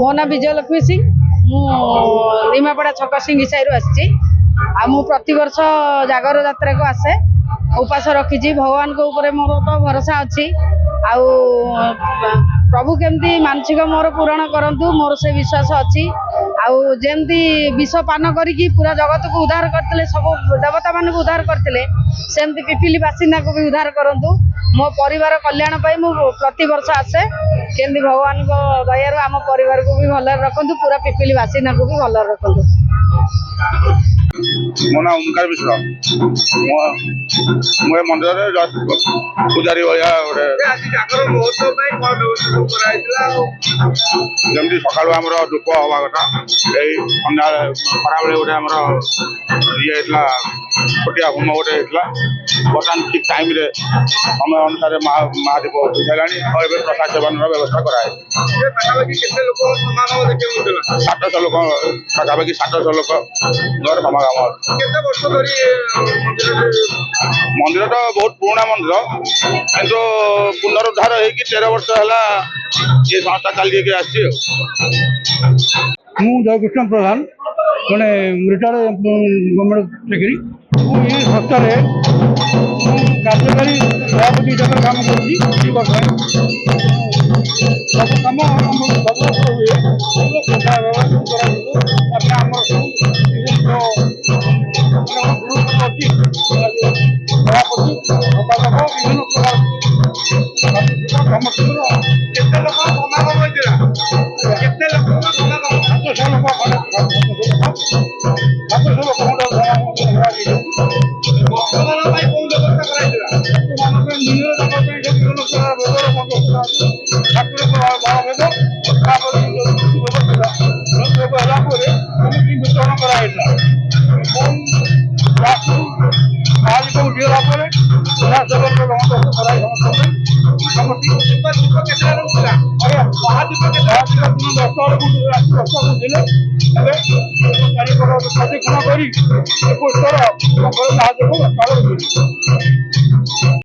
मो ना विजयलक्ष्मी सिंह मु निमापड़ा छक सिंगी साई आसी प्रति वर्ष जागर यात्रा को आसे उपास रखी भगवान को ऊपर मोर तो भरोसा अच्छी आउ प्रभु केमती मानसिक मोर पूरण करंतु मोर से विश्वास अच्छी आउ जेमती विष पान करी पूरा जगत को उद्धार करते सब देवता मान को उद्धार करते सेमती पिपिली बासिंदा को भी उद्धार करंतु मो परिवार कल्याण पाई मु प्रति वर्ष आसे केमती भगवान को दयारु आम परिवार को भी भल रखंतु पूरा पिपिली बासिंदा को भी भल रखंतु। मो ना ओमकार मिश्र मो मंदिर पूजारी भाया जमी सका धूप हवा कथा सन्ध्या खरा बेले गोटे आम ये छोटिया होम गोटे बर्तमान ठीक टाइम समय अनुसार महादीप उठी सारे प्रसाद सेवन व्यवस्था कराए 700 लोक पाखापाखि 700 लोक समागम मंदिर तो बहुत पुराना मंदिर किंतु पुनरुद्धार हो 13 वर्ष है ये संस्था चली जयकृष्ण प्रधान मैंने रिटायर्ड गवर्नमेंट चाकरी ये संस्था कार्यकारी सभापति हिसाब से काम कर सब कम सब हुए सभापति संपादक विभिन्न प्रकार प्रशिक्षण कर